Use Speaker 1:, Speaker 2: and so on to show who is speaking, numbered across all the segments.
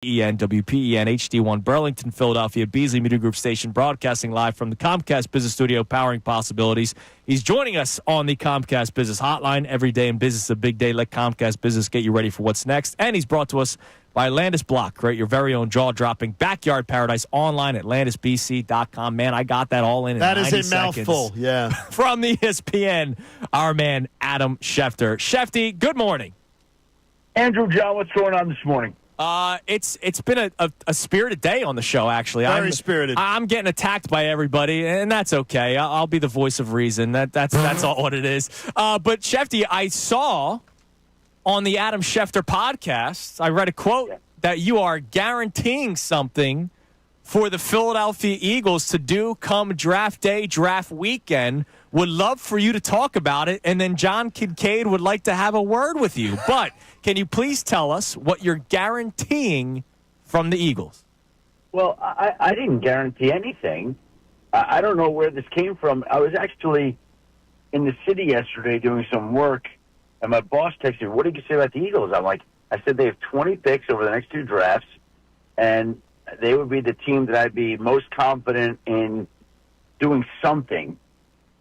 Speaker 1: WPEN HD1 Burlington, Philadelphia, Beasley Media Group station, broadcasting live from the Comcast Business Studio, powering possibilities. He's joining us on the Comcast Business Hotline. Every day in business is a big day. Let Comcast Business get you ready for what's next. And he's brought to us by Landis Block, right? Your very own jaw-dropping backyard paradise online at landisbc.com. Man, I got that all in 90 seconds. That is a mouthful,
Speaker 2: yeah.
Speaker 1: From the ESPN, our man Adam Schefter. Shefty, good morning.
Speaker 3: Andrew, John, what's going on this morning?
Speaker 1: It's been a spirited day on the show, actually.
Speaker 2: Very spirited.
Speaker 1: I'm getting attacked by everybody, and that's okay. I'll be the voice of reason. That's all what it is. But, Shefty, I saw on the Adam Schefter podcast, I read a quote that you are guaranteeing something for the Philadelphia Eagles to do come draft day, draft weekend. Would love for you to talk about it, and then John Kincade would like to have a word with you. But can you please tell us what you're guaranteeing from the Eagles?
Speaker 3: Well, I didn't guarantee anything. I don't know where this came from. I was actually in the city yesterday doing some work, and my boss texted me, "What did you say about the Eagles?" I said they have 20 picks over the next two drafts, and they would be the team that I'd be most confident in doing something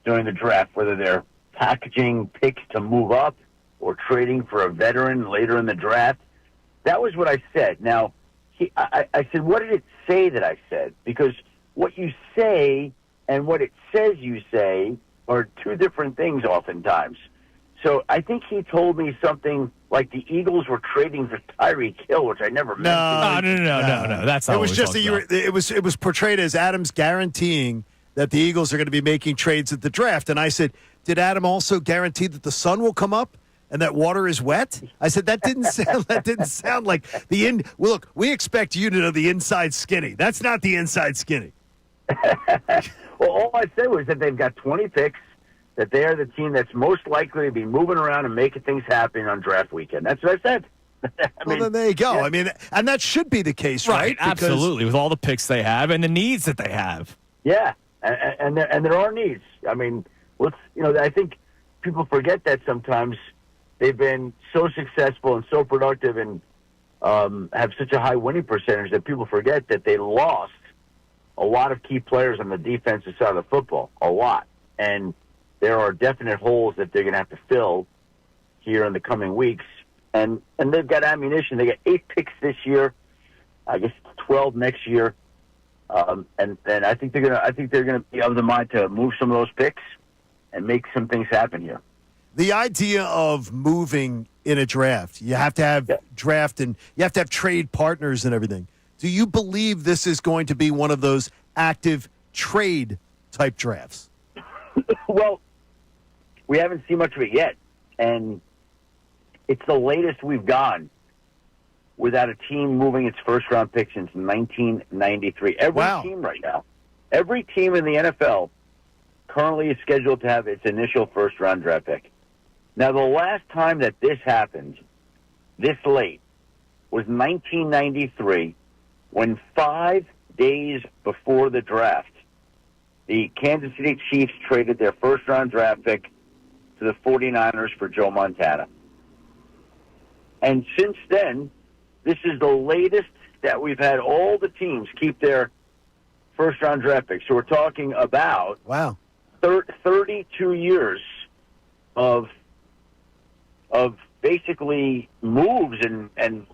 Speaker 3: during the draft, whether they're packaging picks to move up or trading for a veteran later in the draft. That was what I said. Now, I said, what did it say that I said? Because what you say and what it says you say are two different things oftentimes. So I think he told me something like the Eagles were trading for Tyreek Hill, which I never mentioned.
Speaker 1: No. That's not
Speaker 2: it was just it was portrayed as Adam's guaranteeing that the Eagles are going to be making trades at the draft. And I said, did Adam also guarantee that the sun will come up and that water is wet? I said, that didn't sound like the in. Well, look, we expect you to know the inside skinny. That's not the inside skinny.
Speaker 3: Well, all I said was that they've got 20 picks, that they are the team that's most likely to be moving around and making things happen on draft weekend. That's what I said.
Speaker 2: Then there you go. Yeah. I mean, and that should be the case, right?
Speaker 1: Absolutely, with all the picks they have and the needs that they have.
Speaker 3: Yeah. And there are needs. I mean, I think people forget that sometimes. They've been so successful and so productive and have such a high winning percentage that people forget that they lost a lot of key players on the defensive side of the football, a lot. And there are definite holes that they're going to have to fill here in the coming weeks. And they've got ammunition. They got 8 picks this year, I guess 12 next year. And I think they're gonna be of the mind to move some of those picks and make some things happen here.
Speaker 2: The idea of moving in a draft, you have to have draft and you have to have trade partners and everything. Do you believe this is going to be one of those active trade type drafts?
Speaker 3: Well, we haven't seen much of it yet, and it's the latest we've gone without a team moving its first-round pick since 1993. Every team right now, every team in the NFL currently is scheduled to have its initial first-round draft pick. Now, the last time that this happened, this late, was 1993, when 5 days before the draft, the Kansas City Chiefs traded their first-round draft pick to the 49ers for Joe Montana. And since then, this is the latest that we've had all the teams keep their first-round draft picks. So we're talking about 32 years of basically moves and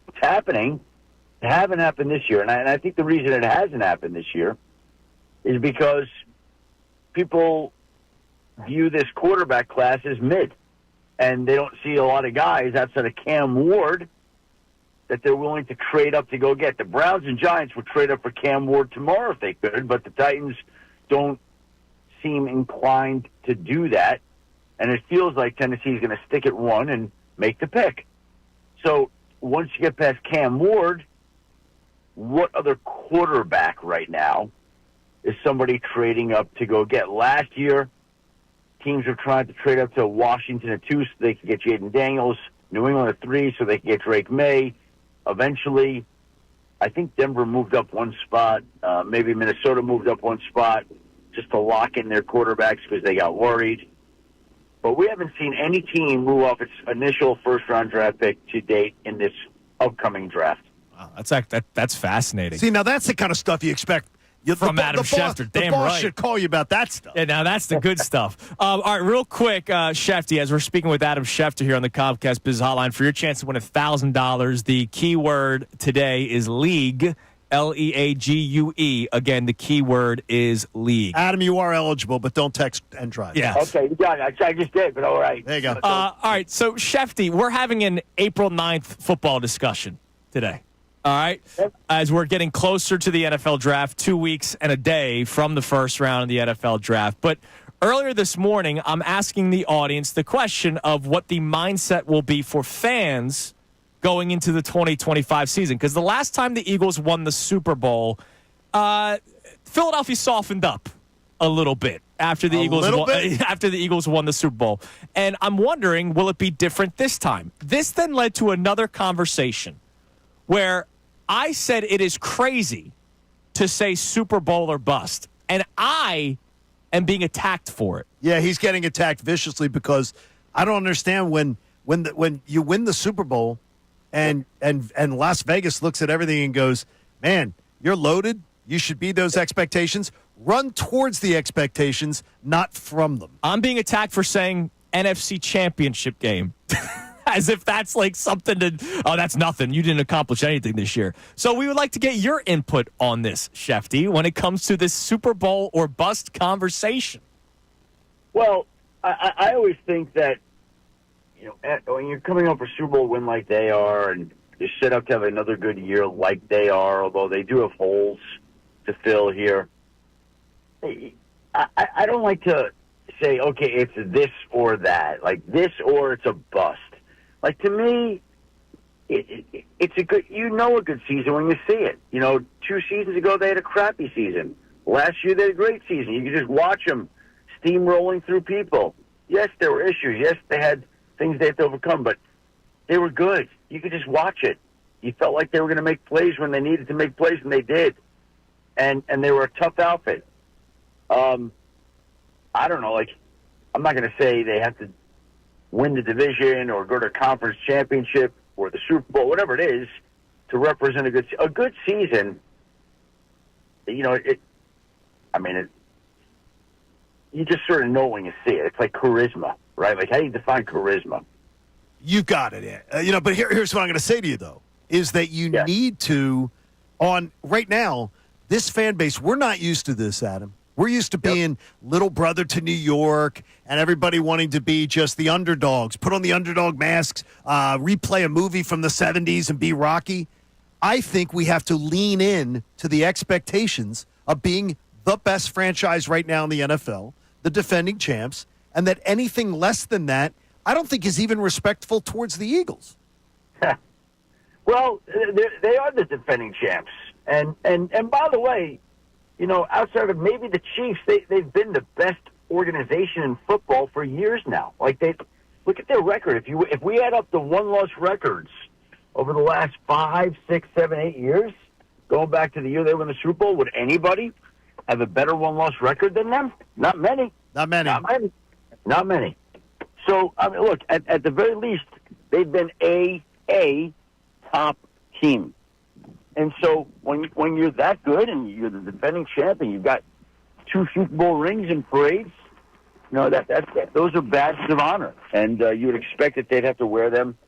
Speaker 3: what's happening. It haven't happened this year. And I think the reason it hasn't happened this year is because people view this quarterback class as mid. And they don't see a lot of guys outside of Cam Ward that they're willing to trade up to go get. The Browns and Giants would trade up for Cam Ward tomorrow if they could, but the Titans don't seem inclined to do that. And it feels like Tennessee's going to stick at 1 and make the pick. So once you get past Cam Ward, what other quarterback right now is somebody trading up to go get? Last year, teams are trying to trade up to Washington at 2 so they can get Jaden Daniels, New England at 3 so they can get Drake May. Eventually, I think Denver moved up 1 spot. Maybe Minnesota moved up 1 spot just to lock in their quarterbacks because they got worried. But we haven't seen any team move off its initial first-round draft pick to date in this upcoming draft.
Speaker 1: Wow, that's fascinating.
Speaker 2: See, now that's the kind of stuff you expect.
Speaker 1: From Adam Schefter. Damn
Speaker 2: the boss
Speaker 1: right.
Speaker 2: should call you about that stuff.
Speaker 1: Yeah, now that's the good stuff. All right, real quick, Schefty, as we're speaking with Adam Schefter here on the Comcast Biz Hotline, for your chance to win $1,000, the keyword today is league, League. Again, the keyword is league.
Speaker 2: Adam, you are eligible, but don't text and drive.
Speaker 1: Yeah.
Speaker 3: Okay, you got it. I just did, but all right.
Speaker 2: There you go.
Speaker 1: All right, so Schefty, we're having an April 9th football discussion today. All right, as we're getting closer to the NFL draft, 2 weeks and a day from the first round of the NFL draft. But earlier this morning, I'm asking the audience the question of what the mindset will be for fans going into the 2025 season. Because the last time the Eagles won the Super Bowl, Philadelphia softened up a little bit after the Eagles won the Super Bowl. And I'm wondering, will it be different this time? This then led to another conversation where I said it is crazy to say Super Bowl or bust, and I am being attacked for it.
Speaker 2: Yeah, he's getting attacked viciously because I don't understand when you win the Super Bowl and Las Vegas looks at everything and goes, man, you're loaded. You should beat those expectations. Run towards the expectations, not from them.
Speaker 1: I'm being attacked for saying NFC Championship game. As if that's like something that's nothing. You didn't accomplish anything this year. So we would like to get your input on this, Schefty, when it comes to this Super Bowl or bust conversation.
Speaker 3: Well, I always think that, when you're coming up for Super Bowl win like they are, and you're set up to have another good year like they are, although they do have holes to fill here, I don't like to say, okay, it's this or that, like this or it's a bust. Like, to me, it's a good season when you see it. 2 seasons ago, they had a crappy season. Last year, they had a great season. You could just watch them steamrolling through people. Yes, there were issues. Yes, they had things they had to overcome, but they were good. You could just watch it. You felt like they were going to make plays when they needed to make plays, and they did. And they were a tough outfit. I don't know. Like, I'm not going to say they have to win the division or go to a conference championship or the Super Bowl, whatever it is, to represent a good season. You just sort of know when you see it. It's like charisma, right? Like, how do you define charisma?
Speaker 2: You got it. But here's what I'm going to say to you, though, is that you need to, right now, this fan base, we're not used to this, Adam. We're used to being little brother to New York and everybody wanting to be just the underdogs, put on the underdog masks, replay a movie from the 70s and be Rocky. I think we have to lean in to the expectations of being the best franchise right now in the NFL, the defending champs, and that anything less than that, I don't think is even respectful towards the Eagles.
Speaker 3: Well, they are the defending champs. And by the way, outside of maybe the Chiefs, they've been the best organization in football for years now. Like, they look at their record. If we add up the one-loss records over the last 5, 6, 7, 8 years, going back to the year they won the Super Bowl, would anybody have a better one-loss record than them? Not many.
Speaker 2: Not many.
Speaker 3: So, look, at the very least, they've been a top team. And so when you're that good and you're the defending champ and you've got 2 Super Bowl rings and parades, those are badges of honor. And you would expect that they'd have to wear them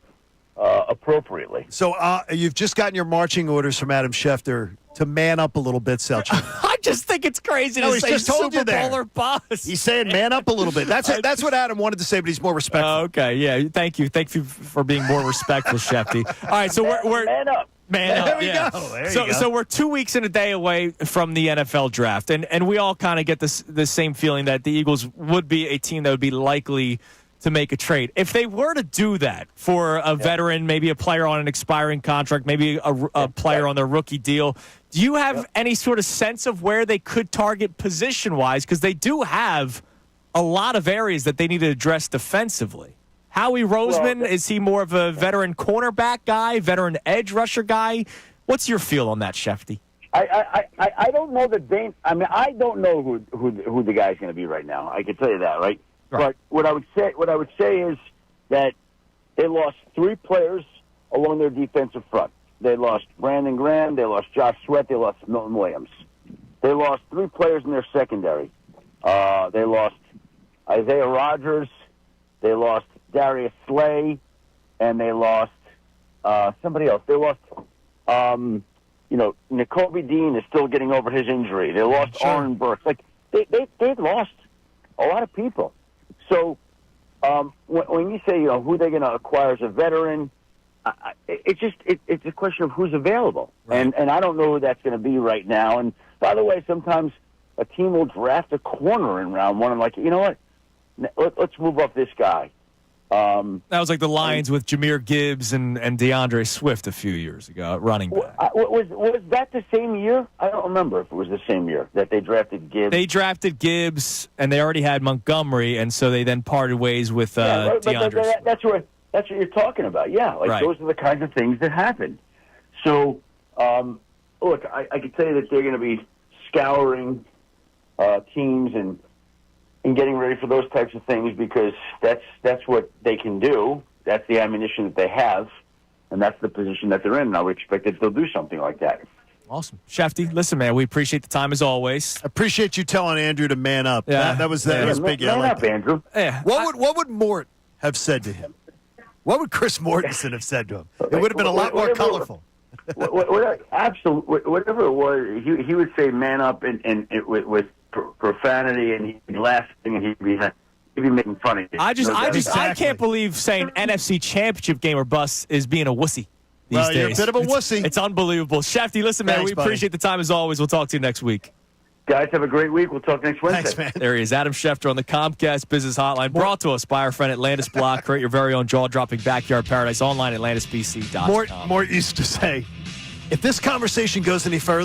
Speaker 3: appropriately.
Speaker 2: So you've just gotten your marching orders from Adam Schefter to man up a little bit, Selchuk.
Speaker 1: I just think it's crazy to say Super Bowl or bust.
Speaker 2: He's saying man up a little bit. That's what Adam wanted to say, but he's more respectful.
Speaker 1: Okay, yeah. Thank you for being more respectful, Schefty. All right, so we're
Speaker 3: man up.
Speaker 1: Man up,
Speaker 2: there we go. There you go.
Speaker 1: So we're 2 weeks and a day away from the NFL draft, and we all kind of get the same feeling that the Eagles would be a team that would be likely to make a trade. If they were to do that for a veteran, maybe a player on an expiring contract, maybe a player on their rookie deal, do you have any sort of sense of where they could target position-wise? Because they do have a lot of areas that they need to address defensively. Howie Roseman, is he more of a veteran cornerback guy, veteran edge rusher guy? What's your feel on that, Schefty?
Speaker 3: I don't know that they. I mean, I don't know who the guy's going to be right now. I can tell you that, right? But what I would say is that they lost 3 players along their defensive front. They lost Brandon Graham. They lost Josh Sweat. They lost Milton Williams. They lost 3 players in their secondary. They lost Isaiah Rogers. They lost Darius Slay, and they lost somebody else. They lost, N'Kobe Dean is still getting over his injury. They lost Aaron Burks. Like they lost a lot of people. So when you say who they're going to acquire as a veteran, it's a question of who's available, right. and I don't know who that's going to be right now. And by the way, sometimes a team will draft a corner in round 1. I'm like, you know what? Let's move up this guy.
Speaker 1: That was like the Lions with Jahmyr Gibbs and DeAndre Swift a few years ago at running back.
Speaker 3: Was that the same year? I don't remember if it was the same year that they drafted Gibbs.
Speaker 1: They drafted Gibbs, and they already had Montgomery, and so they then parted ways with DeAndre Swift. That's what you're talking about. Yeah, Those are the kinds of things that happen. So, look, I can tell you that they're going to be scouring teams and getting ready for those types of things because that's what they can do. That's the ammunition that they have, and that's the position that they're in. And I would expect that they'll do something like that. Awesome. Shefty, listen, man, we appreciate the time as always.
Speaker 2: Appreciate you telling Andrew to man up.
Speaker 1: Yeah.
Speaker 2: That was big.
Speaker 3: Man up, Andrew.
Speaker 1: Yeah.
Speaker 2: What would Mort have said to him? What would Chris Mortensen have said to him? It would have been a lot more colorful.
Speaker 3: Absolutely. Whatever it was, he would say man up and with profanity, and he'd be laughing, and he'd be making fun of you.
Speaker 1: I can't believe saying NFC Championship game or bust is being a wussy these days.
Speaker 2: You're a bit of a wussy.
Speaker 1: It's unbelievable. Shefty, listen, man, we appreciate the time as always. We'll talk to you next week.
Speaker 3: Guys, have a great week. We'll talk next Wednesday.
Speaker 2: Thanks, man.
Speaker 1: There he is, Adam Schefter on the Comcast Business Hotline, brought to us by our friend Atlantis Block. Create your very own jaw-dropping backyard paradise online at AtlantisBC.com.
Speaker 2: Mort used to say, if this conversation goes any further,